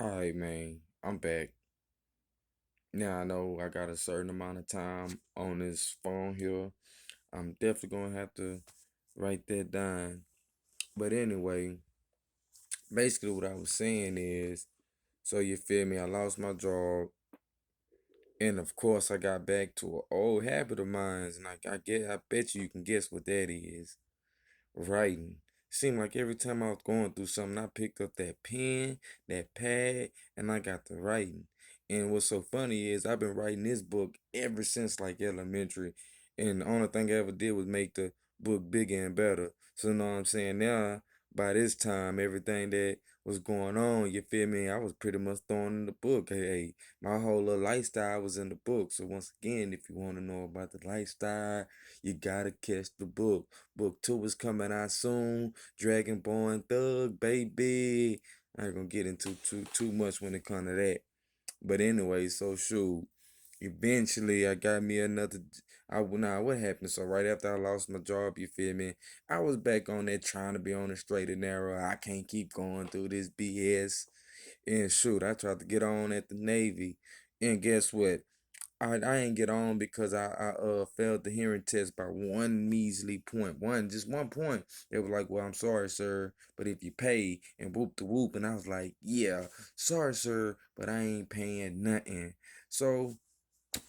All right, man. I'm back. Now I know I got a certain amount of time on this phone here. I'm definitely gonna have to write that down. But anyway, basically what I was saying is, so you feel me? I lost my job, and of course I got back to an old habit of mine, and I bet you can guess what that is. Writing. Seemed like every time I was going through something, I picked up that pen, that pad, and I got to writing. And what's so funny is I've been writing this book ever since like elementary. And the only thing I ever did was make the book bigger and better. So you know what I'm saying? Now, by this time, everything that was going on, you feel me? I was pretty much throwing in the book. Hey, my whole little lifestyle was in the book. So once again, if you want to know about the lifestyle, you gotta catch the book. Book 2 is coming out soon. Dragonborn Thug, baby. I ain't gonna get into too much when it comes to that. But anyway, so shoot. Eventually, I got me another. Now what happened? So right after I lost my job, you feel me? I was back on there trying to be on the straight and narrow. I can't keep going through this BS. And shoot, I tried to get on at the Navy, and guess what? I ain't get on because I failed the hearing test by one measly point. Just 1 point. They were like, well, I'm sorry, sir, but if you pay and whoop the whoop, and I was like, yeah, sorry, sir, but I ain't paying nothing. So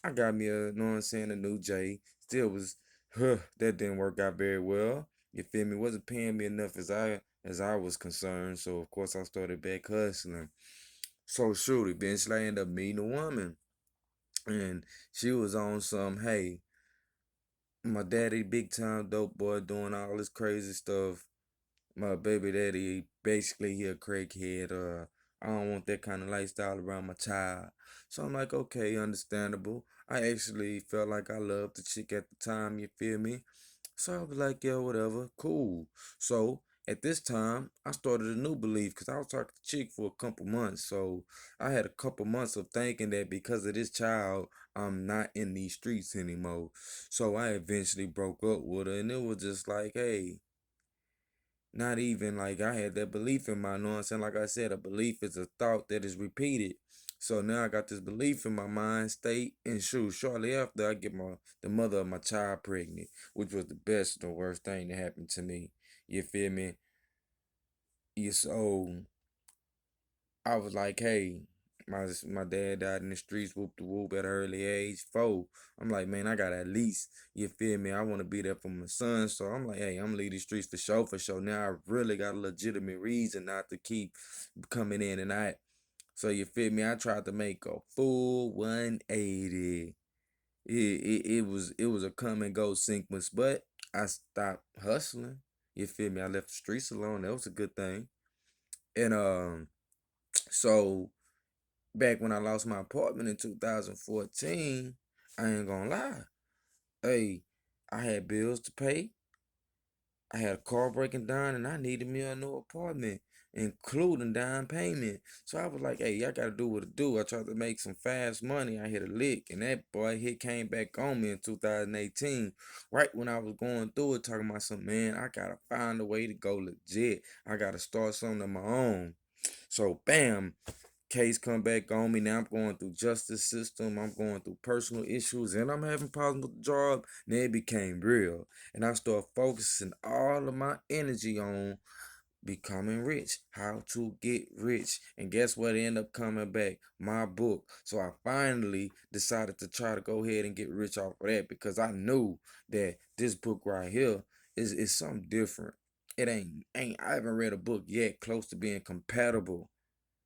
I got me a, you know what I'm saying, a new J. Still was, that didn't work out very well. You feel me? Wasn't paying me enough as I was concerned. So of course I started back hustling. So shoot, eventually I ended up meeting a woman, and she was on some, hey, my daddy big time dope boy doing all this crazy stuff. My baby daddy, basically he a crackhead. I don't want that kind of lifestyle around my child. So I'm like, okay, understandable. I actually felt like I loved the chick at the time, you feel me? So I was like, yeah, whatever, cool. So at this time, I started a new belief because I was talking to chick for a couple months. So I had a couple months of thinking that because of this child, I'm not in these streets anymore. So I eventually broke up with her, and it was just like, hey, not even like I had that belief in my, you know what I'm saying? Like I said, a belief is a thought that is repeated. So now I got this belief in my mind state, and shoot, shortly after I get the mother of my child pregnant, which was the best and the worst thing that happened to me. You feel me? Yeah, so I was like, hey, my dad died in the streets, whoop the whoop at an early age, 4. I'm like, man, I got at least, you feel me? I want to be there for my son. So I'm like, hey, I'm leaving the streets for sure, for sure. Now I really got a legitimate reason not to keep coming in and out. So you feel me? I tried to make a full 180. It was a come and go sequence, but I stopped hustling. You feel me? I left the streets alone. That was a good thing. And so back when I lost my apartment in 2014, I ain't gonna lie. Hey, I had bills to pay. I had a car breaking down, and I needed me a new apartment, including down payment. So I was like, hey, I gotta do what it do. I tried to make some fast money. I hit a lick, and that boy hit came back on me in 2018. Right when I was going through it, talking about some, man, I gotta find a way to go legit. I gotta start something of my own. So bam, case come back on me. Now I'm going through justice system. I'm going through personal issues, and I'm having problems with the job. Then it became real, and I started focusing all of my energy on becoming rich, how to get rich. And guess what? It ended up coming back, my book. So I finally decided to try to go ahead and get rich off of that because I knew that this book right here is something different. It ain't I haven't read a book yet close to being compatible,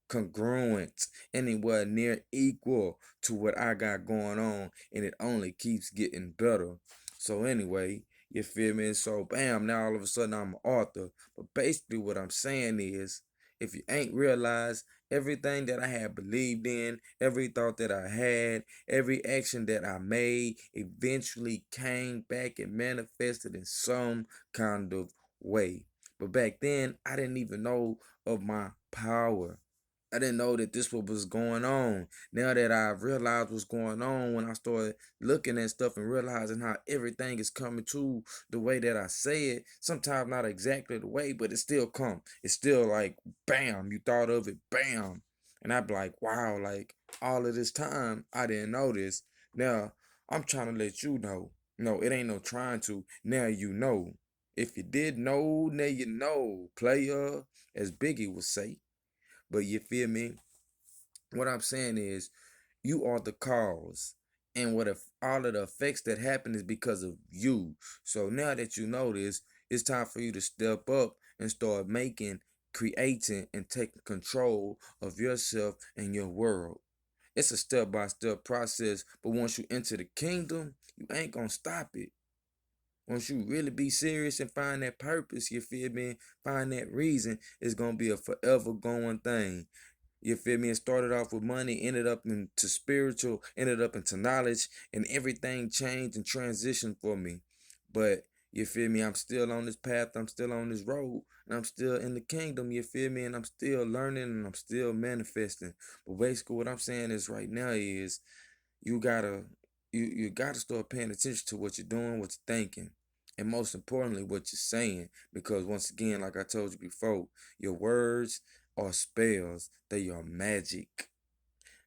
congruent, anywhere near equal to what I got going on, and it only keeps getting better. So anyway, you feel me? So bam, now all of a sudden I'm an author. But basically what I'm saying is, if you ain't realized, everything that I had believed in, every thought that I had, every action that I made eventually came back and manifested in some kind of way. But back then, I didn't even know of my power. I didn't know that this what was going on. Now that I realized what's going on, when I started looking at stuff and realizing how everything is coming to the way that I say it, sometimes not exactly the way, but it still come. It's still like bam, you thought of it, bam. And I'd be like, wow, like all of this time I didn't know this. Now I'm trying to let you know. No, it ain't no trying to. Now you know. If you did know, now you know, player, as Biggie would say. But you feel me? What I'm saying is, you are the cause. And what if all of the effects that happen is because of you? So now that you know this, it's time for you to step up and start making, creating, and taking control of yourself and your world. It's a step-by-step process, but once you enter the kingdom, you ain't gonna stop it. Once you really be serious and find that purpose, you feel me? Find that reason, it's gonna be a forever going thing. You feel me? It started off with money, ended up into spiritual, ended up into knowledge, and everything changed and transitioned for me. But you feel me? I'm still on this path, I'm still on this road, and I'm still in the kingdom, you feel me? And I'm still learning and I'm still manifesting. But basically what I'm saying is right now is you gotta you gotta start paying attention to what you're doing, what you're thinking, and most importantly what you're saying, because once again, like I told you before, your words are spells, they are magic,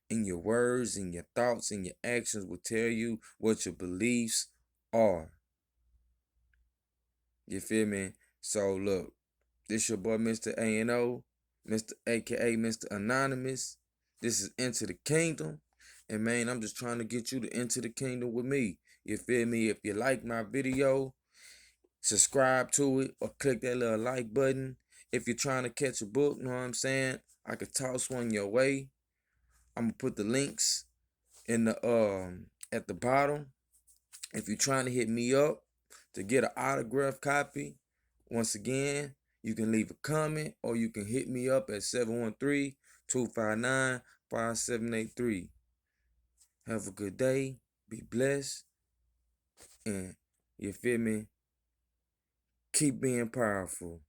and your words and your thoughts and your actions will tell you what your beliefs are. You feel me? So look, this your boy Mr. A&O, Mr. AKA Mr. Anonymous. This is Into the Kingdom. And man, I'm just trying to get you to enter the kingdom with me. You feel me? If you like my video, subscribe to it or click that little like button. If you're trying to catch a book, know what I'm saying? I could toss one your way. I'm gonna put the links in the at the bottom. If you're trying to hit me up to get an autographed copy, once again, you can leave a comment or you can hit me up at 713-259-5783. Have a good day, be blessed, and you feel me? Keep being powerful.